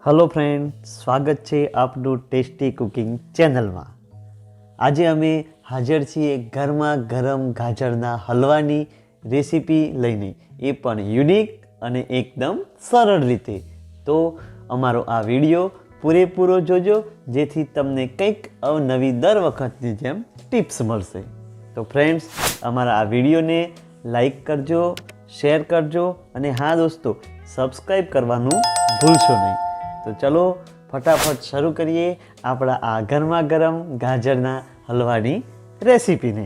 Hello friend, स्वागत છે આપનું ટેસ્ટી કુકિંગ ચેનલમાં। આજે અમે હાજર છીએ ગરમા ગરમ ગાજરના હલવાની રેસીપી લઈને, એ પણ યુનિક અને એકદમ સરળ રીતે। તો અમારો આ વિડીયો પૂરેપૂરો જોજો, જેથી તમને કંઈક અવનવી દર વખતની જેમ ટિપ્સ મળશે। તો ફ્રેન્ડ્સ, અમારા આ વિડીયોને લાઈક કરજો, શેર કરજો અને હા દોસ્તો, સબસ્ક્રાઈબ કરવાનું ભૂલશો નહીં। તો ચલો ફટાફટ શરૂ કરીએ આપણા આ ગરમા ગરમ ગાજરના હલવાની રેસીપીને।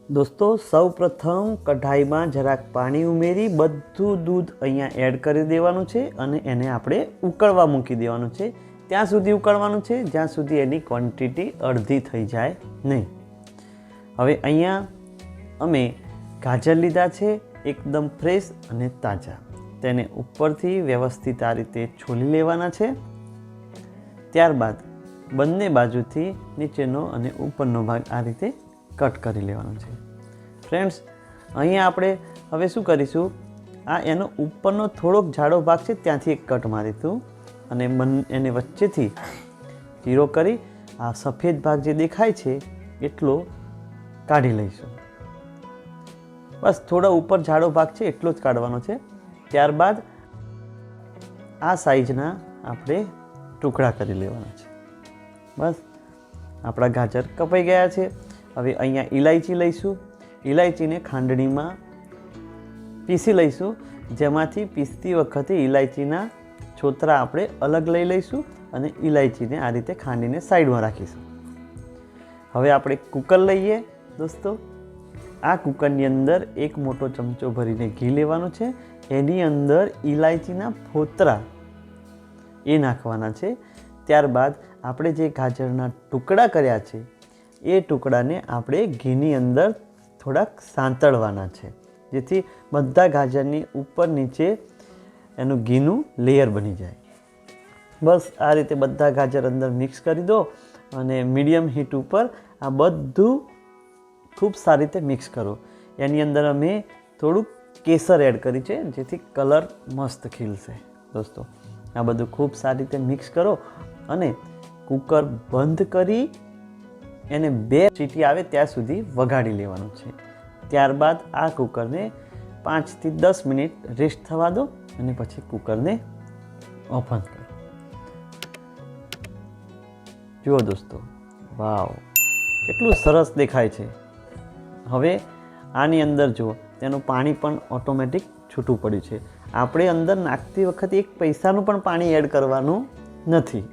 દોસ્તો, સૌ પ્રથમ કઢાઈમાં જરાક પાણી ઉમેરી બધું દૂધ અહીંયા એડ કરી દેવાનું છે અને એને આપણે ઉકળવા મૂકી દેવાનું છે। ત્યાં સુધી ઉકળવાનું છે જ્યાં સુધી એની ક્વોન્ટિટી અડધી થઈ જાય નહીં। હવે અહીંયા અમે ગાજર લીધા છે, એકદમ ફ્રેશ અને તાજા। તેને ઉપરથી વ્યવસ્થિત આ રીતે છોલી લેવાના છે। ત્યારબાદ બંને બાજુથી નીચેનો અને ઉપરનો ભાગ આ રીતે કટ કરી લેવાનો છે। ફ્રેન્ડ્સ, અહીંયા આપણે હવે શું કરીશું, આ એનો ઉપરનો થોડોક જાડો ભાગ છે ત્યાંથી એક કટ મારીશું અને એને વચ્ચેથી ચીરો કરી આ સફેદ ભાગ જે દેખાય છે એટલો કાઢી લઈશું। બસ થોડો ઉપર જાડો ભાગ છે એટલો જ કાઢવાનો છે। ત્યારબાદ આ સાઈઝના આપણે ટુકડા કરી લેવાના છે। બસ આપણા ગાજર કપાઈ ગયા છે। હવે અહીંયા ઇલાયચી લઈશું। ઇલાયચીને ખાંડણીમાં પીસી લઈશું, જેમાંથી પીસતી વખતે ઇલાયચીના છોતરા આપણે અલગ લઈ લઈશું અને ઇલાયચીને આ રીતે ખાંડીને સાઈડમાં રાખીશું। હવે આપણે કુકર લઈએ દોસ્તો। આ કુકરની અંદર એક મોટો ચમચો ભરીને ઘી લેવાનું છે। એની અંદર ઇલાયચીના ફોતરા એ નાખવાના છે। ત્યારબાદ આપણે જે ગાજરના ટુકડા કર્યા છે એ ટુકડાને આપણે ઘીની અંદર થોડાક સાંતળવાના છે, જેથી બધા ગાજરની ઉપર નીચે એનું ઘીનું લેયર બની જાય। બસ આ રીતે બધા ગાજર અંદર મિક્સ કરી દો અને મીડિયમ હીટ ઉપર આ બધું ખૂબ સારી રીતે મિક્સ કરો। એની અંદર અમે થોડુંક કેસર એડ કરી છે, જેથી કલર મસ્ત ખીલશે। દોસ્તો, આ બધું ખૂબ સારી રીતે મિક્સ કરો અને કુકર બંધ કરી એને 2 સીટી આવે ત્યાં સુધી વગાડી લેવાનું છે। ત્યારબાદ આ કુકરને 5 થી 10 મિનિટ રેસ્ટ થવા દો અને પછી કુકરને ઓપન કરો। જુઓ દોસ્તો, વાવ, કેટલું સરસ દેખાય છે। હવે આની અંદર જુઓ, તેનું પાણી પણ ઓટોમેટિક છૂટું પડ્યું છે। આપણે અંદર નાખતી વખતે એક પૈસાનું પણ પાણી એડ કરવાનું નથી।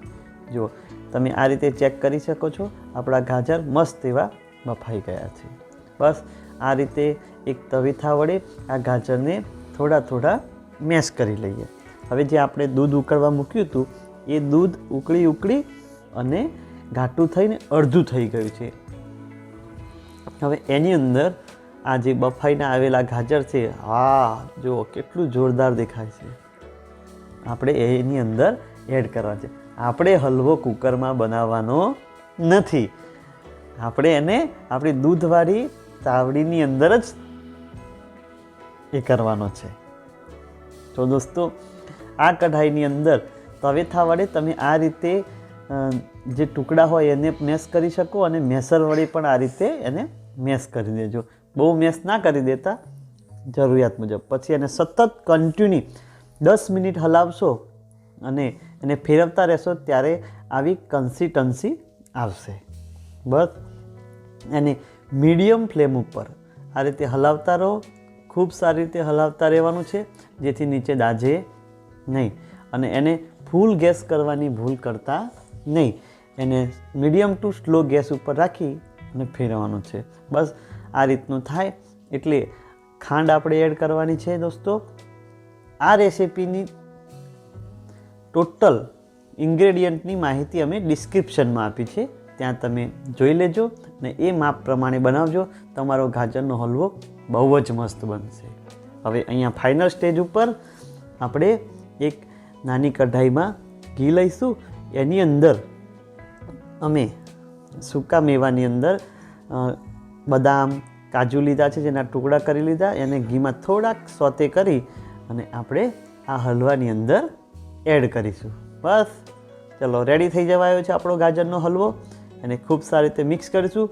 જો તમે આ રીતે ચેક કરી શકો છો, આપણા ગાજર મસ્ત એવા બફાઈ ગયા છે। બસ આ રીતે એક તવીથા વડે આ ગાજરને થોડા થોડા મેશ કરી લઈએ। હવે જે આપણે દૂધ ઉકળવા મૂક્યું હતું એ દૂધ ઉકળી અને ઘાટું થઈને અડધું થઈ ગયું છે। હવે એની અંદર આ જે બફાઈને આવેલા ગાજર છે, હા જુઓ કેટલું જોરદાર દેખાય છે, આપણે એની અંદર એડ કરવા છે। આપણે હલવો કુકરમાં બનાવવાનો નથી, આપણે એને આપણી દૂધવાળી તાવડીની અંદર જ એ કરવાનો છે। તો દોસ્તો, આ કઢાઈની અંદર તવેથા વડે તમે આ રીતે જે ટુકડા હોય એને મેશ કરી શકો અને મેસર વડે પણ આ રીતે એને મેશ કરી દેજો। બહુ મેશ ના કરી દેતા, જરૂરિયાત મુજબ। પછી એને સતત કન્ટિન્યુ 10 મિનિટ હલાવશો અને એને ફેરવતા રહેશો ત્યારે આવી કન્સિસ્ટન્સી આવશે। બસ એને મીડિયમ ફ્લેમ ઉપર આ રીતે હલાવતા રહો, ખૂબ સારી રીતે હલાવતા રહેવાનું છે, જેથી નીચે દાજે નહીં અને એને ફૂલ ગેસ કરવાની ભૂલ કરતા નહીં। એને મીડિયમ ટુ સ્લો ગેસ ઉપર રાખી અને ફેરવવાનું છે। બસ આ રીતનું થાય એટલે ખાંડ આપણે એડ કરવાની છે। દોસ્તો, આ રેસીપીની ટોટલ ઇન્ગ્રેડિયન્ટની માહિતી અમે ડિસ્ક્રિપ્શનમાં આપી છે, ત્યાં તમે જોઈ લેજો અને એ માપ પ્રમાણે બનાવજો। તમારો ગાજરનો હલવો બહુ જ મસ્ત બનશે। હવે અહીંયા ફાઇનલ સ્ટેજ ઉપર આપણે એક નાની કઢાઈમાં ઘી લઈશું। એની અંદર અમે સૂકા મેવાની અંદર બદામ, કાજુ લીધા છે, જેના ટુકડા કરી લીધા, એને ઘીમાં થોડાક સોતે કરી અને આપણે આ હલવાની અંદર એડ કરીશું. બસ ચલો રેડી થઈ જવા આવ્યો છે આપણો ગાજરનો હલવો. એને ખૂબ સારી રીતે મિક્સ કરીશું.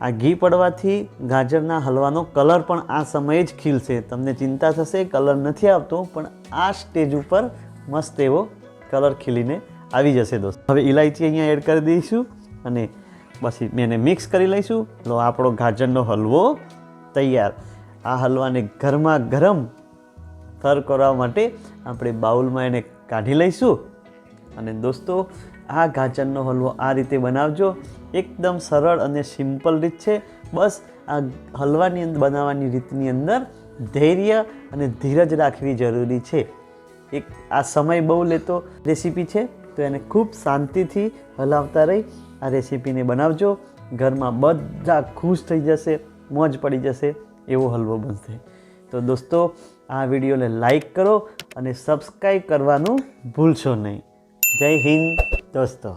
આ ઘી પડવાથી ગાજરના હલવાનો કલર પણ આ સમયે જ ખીલશે. તમને ચિંતા થશે કલર નથી આવતો, પણ આ સ્ટેજ ઉપર મસ્ત એવો કલર ખીલીને આવી જશે દોસ્તો. હવે ઇલાયચી અહીંયા એડ કરી દઈશું અને પછી એને મિક્સ કરી લઈશું. લો આપણો ગાજરનો હલવો તૈયાર. આ હલવાને ગરમા ગરમ સર્વ કરવા માટે આપણે બાઉલમાં એને કાઢી લઈશું. અને દોસ્તો આ ગાજરનો હલવો આ રીતે બનાવજો. એકદમ સરળ અને સિમ્પલ રીત છે. બસ આ હલવાની અંદર બનાવવાની રીતની અંદર ધૈર્ય અને ધીરજ રાખવી જરૂરી છે. આ સમય બહુ લેતો રેસીપી છે, તો એને ખૂબ શાંતિથી હલાવતા રહી આ રેસીપીને બનાવજો. ઘરમાં બધા ખુશ થઈ જશે, મોજ પડી જશે એવો હલવો બનશે. તો દોસ્તો આ વિડીયોને લાઈક કરો અને સબસ્ક્રાઈબ કરવાનું ભૂલશો નહીં. જય હિન્દ દોસ્તો.